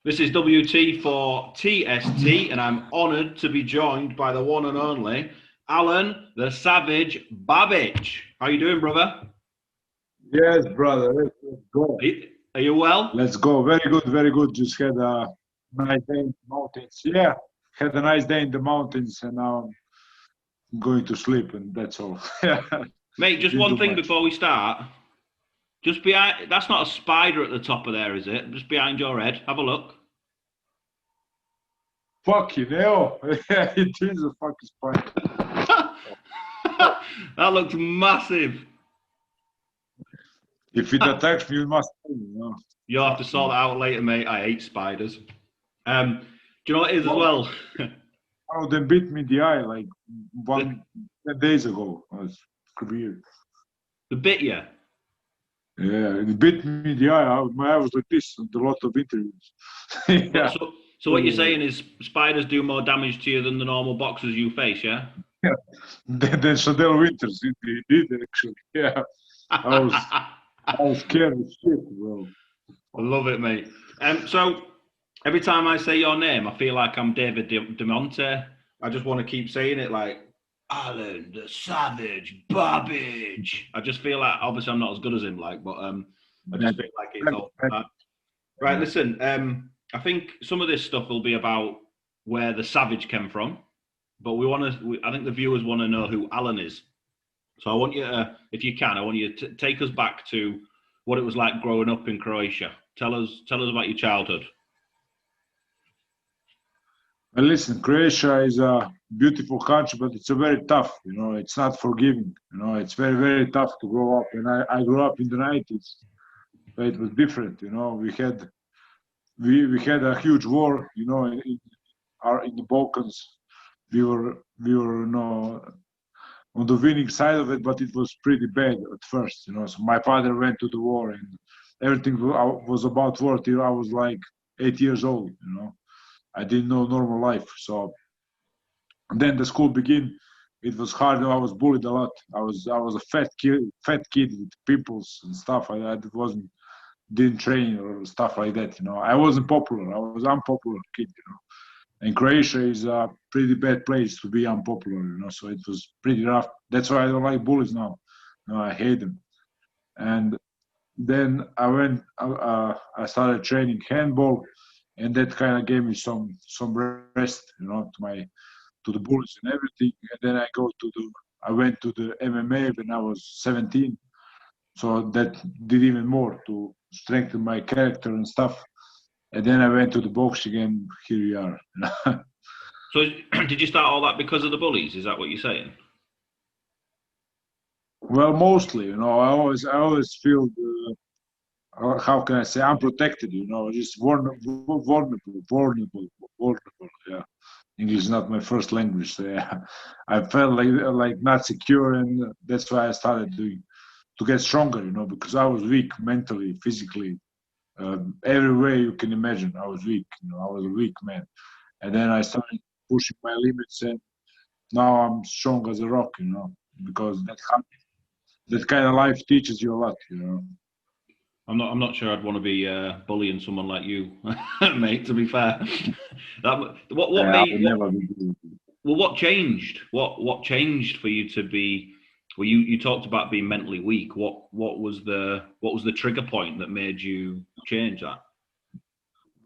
This is WT for TST, and I'm honoured to be joined by the one and only Alen, the Savage Babic. How you doing, brother? Yes, brother. Let's go. Are you well? Let's go. Very good, very good. Just had a nice day in the mountains. Yeah, had a nice day in the mountains, and now I'm going to sleep, and that's all. Mate, just Didn't one do thing much. before we start. Just behind, that's not a spider at the top of there, is it? Just behind your head. Have a look. Fucking hell! It is a fucking spider. That looks massive. If it attacks me, you must. You'll have to sort that out later, mate. I hate spiders. Do you know what it is as well? Oh, they bit me in the eye like 10 days ago. It was weird. The bit you. Yeah, it bit me in the eye. My eye was like this and a lot of interviews. Yeah. So what you're saying is spiders do more damage to you than the normal boxers you face, yeah? Yeah. Then Shadell Winters, he did actually. Yeah. I was scared as shit, bro. I love it, mate. So every time I say your name, I feel like I'm David DeMonte. I just want to keep saying it like Alen, the Savage, Babic. I just feel like obviously I'm not as good as him, like, but I just feel like it's all right. Listen, I think some of this stuff will be about where the Savage came from, but I think the viewers want to know who Alen is. So I want you to, if you can, I want you to take us back to what it was like growing up in Croatia. Tell us about your childhood. Well, listen, Croatia is a beautiful country, but it's a very tough. It's not forgiving. It's very, very tough to grow up. And I grew up in the 90s, so it was different. We had a huge war. In the Balkans, we were on the winning side of it, but it was pretty bad at first. So my father went to the war, and everything was about war till I was like 8 years old. I didn't know normal life. So then the school began. It was hard. I was bullied a lot. I was a fat kid with pimples and stuff. I didn't train or stuff like that. I wasn't popular. I was unpopular kid. And Croatia is a pretty bad place to be unpopular. So it was pretty rough. That's why I don't like bullies now. I hate them. And then I started training handball, and that kind of gave me some rest, to the bullies and everything. And then I went to the MMA when I was 17, so that did even more to strengthen my character and stuff. And then I went to the boxing, and here we are. So did you start all that because of the bullies? Is that what you're saying? Well, mostly, I always feel how can I say, unprotected. Just vulnerable. Yeah, English is not my first language, so yeah, I felt like not secure, and that's why I started to get stronger. Because I was weak mentally, physically, every way you can imagine. I was weak. I was a weak man, and then I started pushing my limits, and now I'm strong as a rock. Because that kind of life teaches you a lot. I'm not sure I'd want to be bullying someone like you, mate. To be fair, what Yeah, I made would never be doing it. well, what changed? What changed for you to be? Well, you talked about being mentally weak. What was the trigger point that made you change that?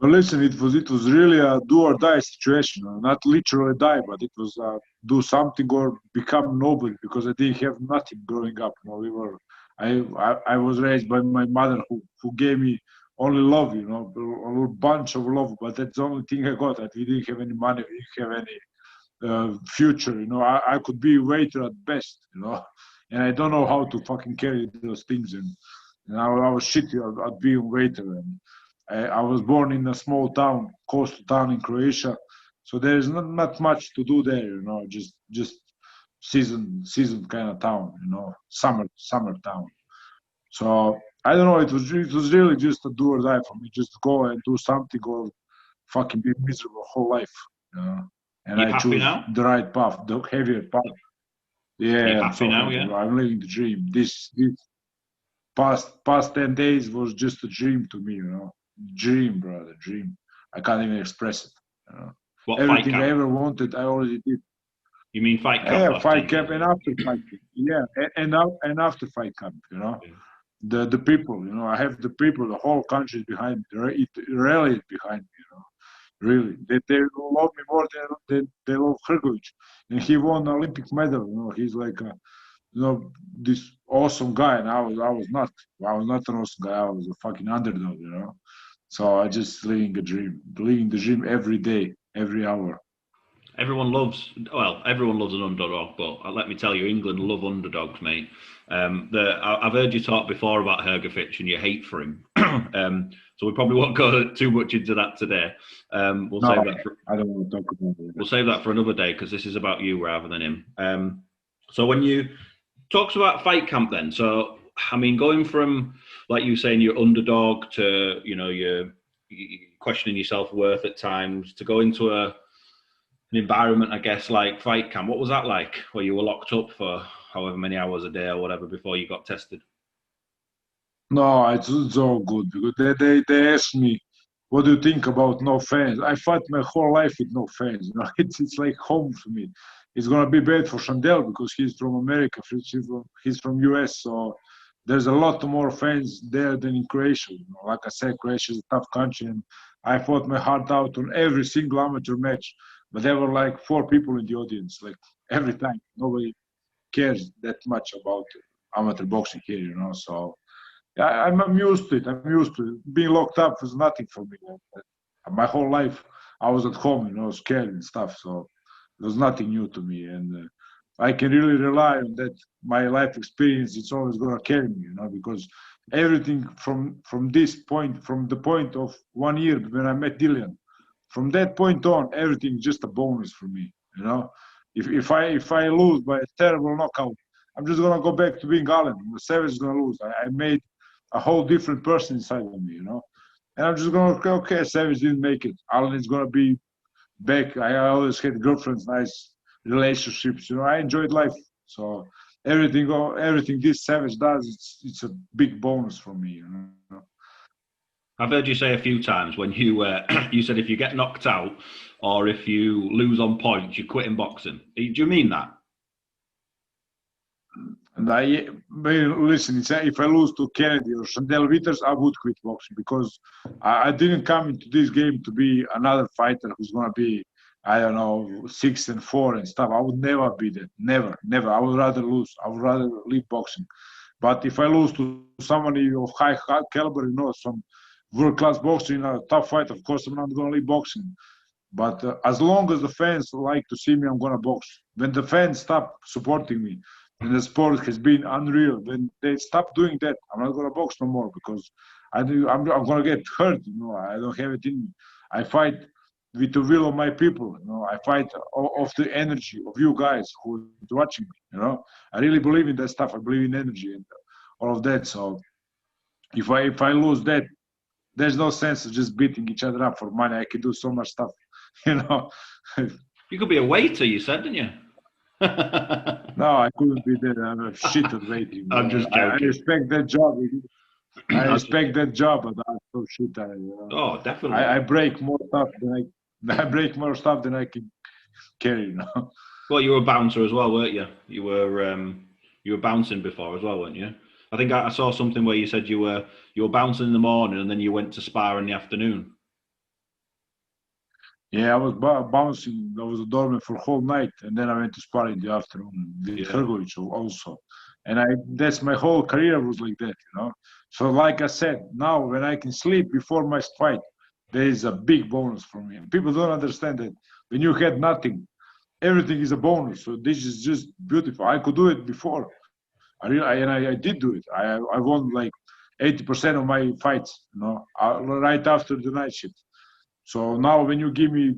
But listen, it was really a do or die situation. Not literally die, but it was do something or become nobody, because I didn't have nothing growing up. I was raised by my mother, who gave me only love. A little bunch of love, but that's the only thing I got. That we didn't have any money, we didn't have any future. I could be a waiter at best. And I don't know how to fucking carry those things. And I was shitty at being waiter. And I was born in a small town, coastal town in Croatia, so there is not much to do there. Just season kind of town. Summer town. So I don't know. It was really just a do or die for me. Just go and do something, or fucking be miserable whole life. And You I happy choose now? the right path, the heavier path. You Yeah, I'm happy so now? happy, Yeah. bro. I'm living the dream. This past 10 days was just a dream to me. dream, brother, dream. I can't even express it. You know? What fight Everything I camp? ever wanted, I already did. You mean fight camp Yeah, or fight team? camp and after fight camp. Yeah, and after fight camp, you know. The people, you know, I have the people, the whole country is behind me. It rallied behind me, you know. Really, they love me more than they love Hrgovic, and he won Olympic medal. You know, he's like a, you know, this awesome guy, and I was not an awesome guy. I was a fucking underdog, you know. So I just living the dream every day, every hour. Everyone loves, well, everyone loves an underdog, but let me tell you, England love underdogs, mate. I've heard you talk before about Hergovic and your hate for him. So we probably won't go too much into that today. We'll No, save that for, I don't want to talk about it. we'll save that for another day because this is about you rather than him. So when you talks about fight camp, then, so I mean, going from like you saying you're underdog to you're questioning your self worth at times to go into an environment, I guess, like fight camp. What was that like, where you were locked up for however many hours a day or whatever before you got tested? No, it's all good because they asked me, "What do you think about no fans?" I fought my whole life with no fans. You know, it's like home for me. It's gonna be bad for Shandel because he's from America, he's from US, so there's a lot more fans there than in Croatia. You know, like I said, Croatia is a tough country, and I fought my heart out on every single amateur match. But there were like 4 people in the audience, like every time. Nobody cares that much about amateur boxing here, you know. So yeah, I'm used to it. I'm used to it. Being locked up was nothing for me. My whole life, I was at home, you know, scared and stuff. So it was nothing new to me, and I can really rely on that. My life experience, it's always gonna carry me, you know, because everything from this point, from the point of 1 year when I met Dillian, from that point on, everything is just a bonus for me, you know. If I lose by a terrible knockout, I'm just gonna go back to being Alen. The Savage is gonna lose. I made a whole different person inside of me, you know. And I'm just gonna okay, Savage didn't make it. Alan is gonna be back. I always had girlfriends, nice relationships, you know. I enjoyed life. So everything this Savage does, it's a big bonus for me, you know. I've heard you say a few times when you you said if you get knocked out or if you lose on points, you quit in boxing. Do you mean that? And listen, if I lose to Kennedy or Chandel Witters, I would quit boxing because I didn't come into this game to be another fighter who's gonna be, I don't know, 6-4 and stuff. I would never be that. Never, never. I would rather lose. I would rather leave boxing. But if I lose to somebody of high caliber, you know, some world class boxing, a tough fight, of course, I'm not gonna leave boxing. But as long as the fans like to see me, I'm gonna box. When the fans stop supporting me, and the sport has been unreal, when they stop doing that, I'm not gonna box no more because I'm gonna get hurt. You know, I don't have it in me. I fight with the will of my people. You know, I fight of the energy of you guys who are watching me. You know, I really believe in that stuff. I believe in energy and all of that. So if I lose that, there's no sense of just beating each other up for money. I can do so much stuff. You know. You could be a waiter, you said, didn't you? No, I couldn't be there. I'm a shit at waiting. I'm just I joking. respect that job. I respect that job, but I'm so shit at it. You know? Oh, definitely. I break more stuff than I break more stuff than I can carry. You know. Well, you were a bouncer as well, weren't you? You were bouncing before as well, weren't you? I think I saw something where you said you were bouncing in the morning and then you went to spar in the afternoon. Yeah, I was bouncing. I was a doorman for a whole night, and then I went to spar in the afternoon with Yeah. Hrgovic also. And that's my whole career was like that, you know. So, like I said, now when I can sleep before my fight, there is a big bonus for me. And people don't understand that when you had nothing, everything is a bonus. So this is just beautiful. I could do it before. I did do it. I won like 80% of my fights, you know, right after the night shift. So now when you give me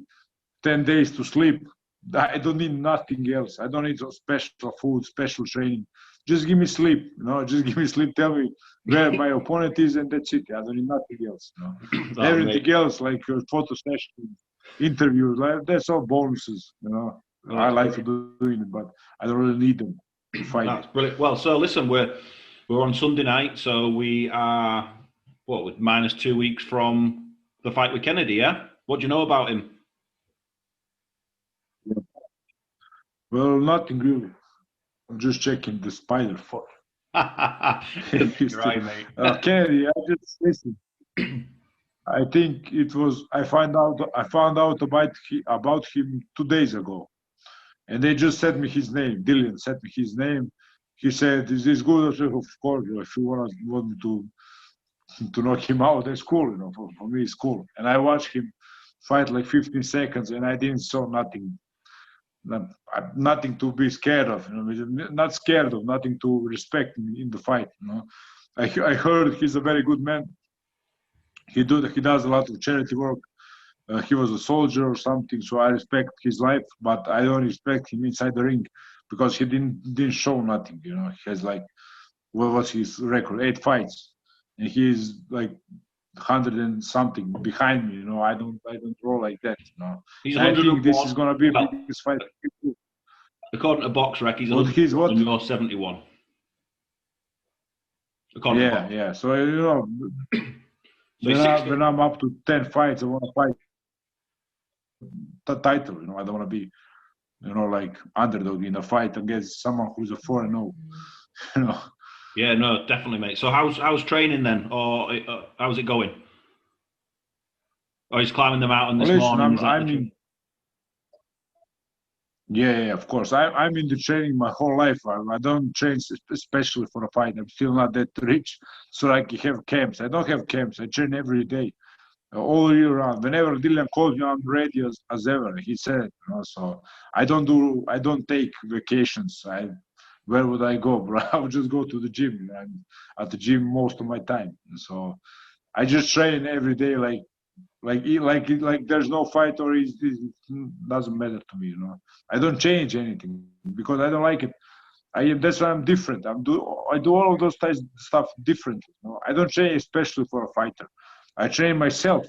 10 days to sleep, I don't need nothing else. I don't need some special food, special training. Just give me sleep, you know, just give me sleep. Tell me where my opponent is, and that's it. I don't need nothing else. You know? Oh, Everything mate. else, like your photo session, interviews, like, that's all bonuses, you know. Oh, I that's like to brilliant. do it, but I don't really need them to fight. That's brilliant. Well, so listen, we're on Sunday night, so we are What, with minus 2 weeks from the fight with Kennedy, yeah? What do you know about him? Well, nothing really. I'm just checking the spider for. You're right, mate. Kennedy, I just listen. I think it was. I found out about him 2 days ago, and they just sent me his name. Dylan sent me his name. He said, "Is this good?" I said, "Of course. If you want me to knock him out, that's cool. You know, for me, it's cool." And I watched him fight like 15 seconds, and I didn't saw nothing. Nothing to be scared of. You know, not scared of. Nothing to respect in the fight. You know, I heard he's a very good man. He does a lot of charity work. He was a soldier or something, so I respect his life, but I don't respect him inside the ring because he didn't show nothing. You know, he has like, what was his record? 8 fights, and he's like 100 and something behind me. You know, I don't roll like that. You know, He's and I think this 101. is gonna be Well, biggest fight. according to BoxRec, he's What 101 he's what? and you're 71. According to Box. Yeah. So you know, So he's when I'm up to 10 fights, I want to fight the title. You know, I don't want to be, you know, like underdog in a fight against someone who's a 4-0. You know. Yeah, no, definitely, mate. So how's training then, or how's it going? Or he's climbing the mountain Well, this listen, morning? Is that I'm in. Yeah, of course. I'm in the training my whole life. I don't train especially for a fight. I'm still not that rich, so I can have camps. I don't have camps. I train every day, all year round. Whenever Dylan calls me, I'm ready as ever. He said, you know. So I don't take vacations. Where would I go, bro? I would just go to the gym. I'm at the gym most of my time. So I just train every day, like there's no fight or it doesn't matter to me. You know, I don't change anything because I don't like it. That's why I'm different. I do all of those types of stuff differently. You know? I don't train especially for a fighter. I train myself,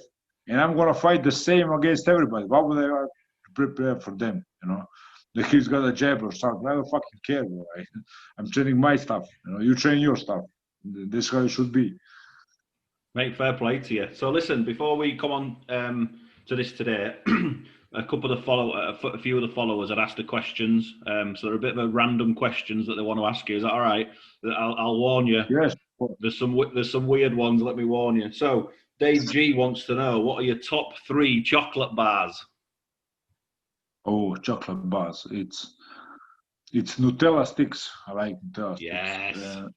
and I'm gonna fight the same against everybody. Why would I prepare for them? You know, the kid's got a jab or something. I don't fucking care. Bro. I'm training my stuff. You know, you train your stuff. This is how it should be. Mate, fair play to you. So listen, before we come on to this today, a few of the followers had asked the questions. So they're a bit of a random questions that they want to ask you. Is that all right? I'll warn you. Yes. There's some weird ones. Let me warn you. So Dave G wants to know, what are your top 3 chocolate bars? Oh, chocolate bars. It's Nutella sticks. I like Nutella sticks. Yes.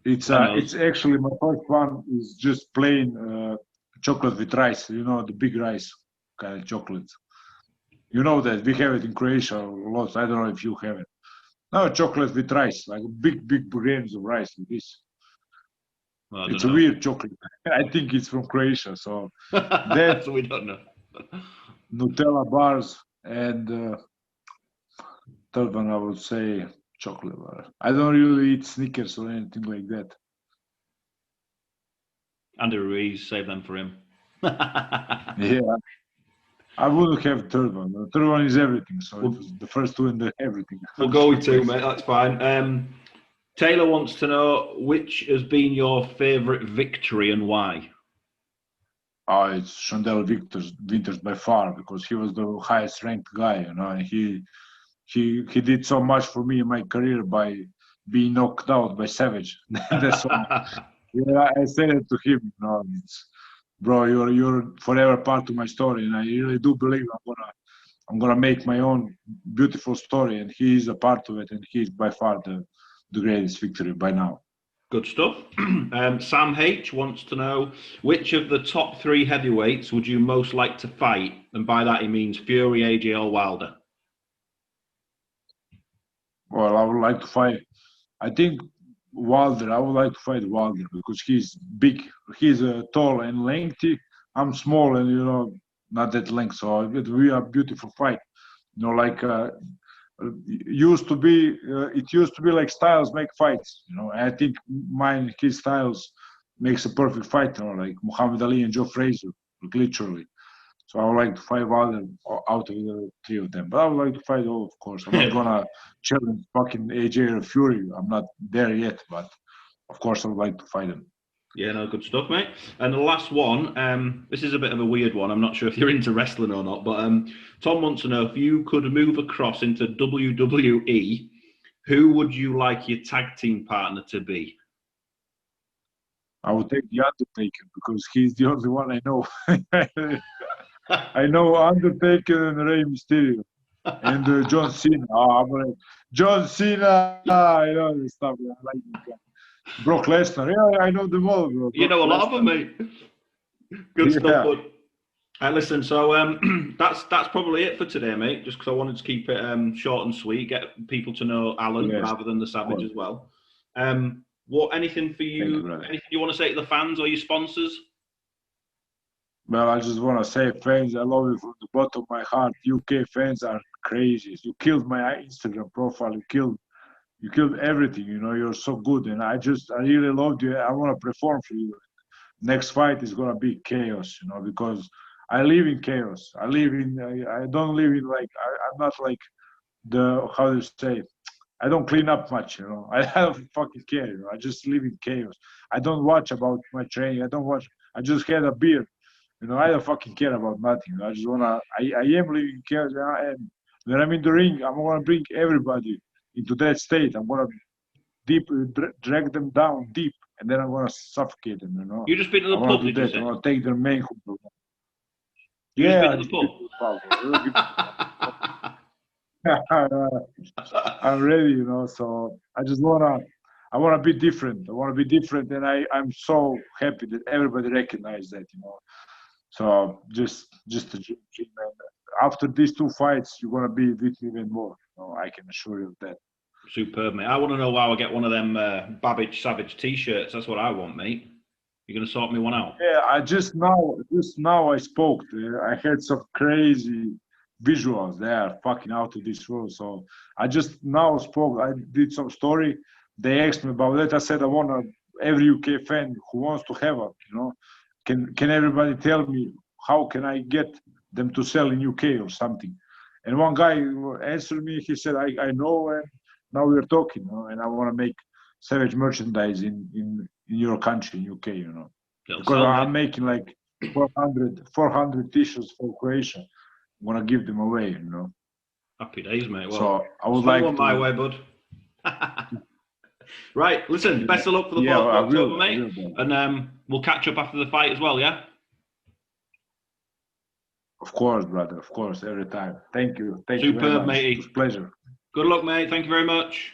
It's actually my first one is just plain chocolate with rice. You know, the big rice kind of chocolate. You know that we have it in Croatia a lot. I don't know if you have it. No, chocolate with rice, like big grains of rice with this. It's a weird chocolate. I think it's from Croatia. So that so we don't know. Nutella bars and third one I would say chocolate bar. I don't really eat Snickers or anything like that. Andy Ruiz, save them for him. Yeah, I wouldn't have third one. The third one is everything. So it was the first two and the everything. We'll go with 2, mate. That's fine. Taylor wants to know, which has been your favourite victory and why? Oh, it's Chandel Winters by far because he was the highest ranked guy, you know, and he did so much for me in my career by being knocked out by Savage. That's all. Yeah, I said it to him, you know, bro, you're forever part of my story, and I really do believe I'm gonna make my own beautiful story, and he is a part of it, and he's by far the greatest victory by now. Good stuff. Sam H wants to know, which of the top 3 heavyweights would you most like to fight? And by that he means Fury, AJ, or Wilder. Well, I would like to fight. I think Wilder. I would like to fight Wilder because he's big. He's tall and lengthy. I'm small and not that length. So it will be a beautiful fight. Like it used to be like styles make fights. And I think his styles makes a perfect fight. Like Muhammad Ali and Joe Frazier, like literally. So I would like to fight Wilder out of the 3 of them. But I would like to fight all, of course. I'm not gonna challenge fucking AJ or Fury. I'm not there yet, but of course I would like to fight them. Yeah, no, good stuff, mate. And the last one, this is a bit of a weird one. I'm not sure if you're into wrestling or not, but Tom wants to know if you could move across into WWE, who would you like your tag team partner to be? I would take the Undertaker because he's the only one I know. I know Undertaker and Rey Mysterio and John Cena. Oh, I'm like, John Cena, I know this stuff. I like this guy. Brock Lesnar, yeah, I know them all, bro. You Brock know a lot of them, Lesnar. mate. Good stuff, Yeah, bud. Listen, so that's probably it for today, mate. Just because I wanted to keep it short and sweet, get people to know Alan yes, rather than the of Savage course. as well. What anything for Thank you, you? brother. Anything you want to say to the fans or your sponsors? Well, I just want to say, fans, I love you from the bottom of my heart. UK fans are crazy. You killed my Instagram profile. You killed everything. You know, you're so good, and I really loved you. I want to perform for you. Next fight is gonna be chaos. You know, because I live in chaos. I don't live in like. I'm not like the how do you say. I don't clean up much. You know, I don't fucking care. You know, I just live in chaos. I don't watch about my training. I don't watch. I just had a beer. You know, I don't fucking care about nothing. I just wanna. I am living chaos, and when I'm in the ring, I'm gonna bring everybody into that state. I'm gonna drag them down deep, and then I'm gonna suffocate them. You know, You just been to I the wanna pub, do did you that. I say? wanna take their main control. You just Yeah, been I to the just been to the pub. pub? I'm ready. You know, so I just wanna. I wanna be different. I wanna be different, and I'm so happy that everybody recognized that. You know. So just a dream, man. After these two fights, you're gonna be with me even more. No, I can assure you of that. Superb, mate. I want to know how I get one of them Babic Savage T-shirts. That's what I want, mate. You're gonna sort me one out. Yeah, just now I spoke. I had some crazy visuals. They are fucking out of this world. So I just now spoke. I did some story. They asked me about that. I said I want every UK fan who wants to have it. You know, can everybody tell me how can I get them to sell in UK or something? And one guy answered me. He said I know, and now we're talking. You know, and I want to make Savage merchandise in your country, in UK. You know, It'll because sell, I'm mate. making like 400 t-shirts for Croatia. I want to give them away. You know, Happy days, mate. Well, so I would swing like one my to. way, bud. Right, listen, best of luck for the Yeah, 4th of I October, will. I mate. will. Bro. And we'll catch up after the fight as well, yeah? Of course, brother. Of course, every time. Thank you. Thank you very Superb, much. It was matey. a pleasure. Good luck, mate. Thank you very much.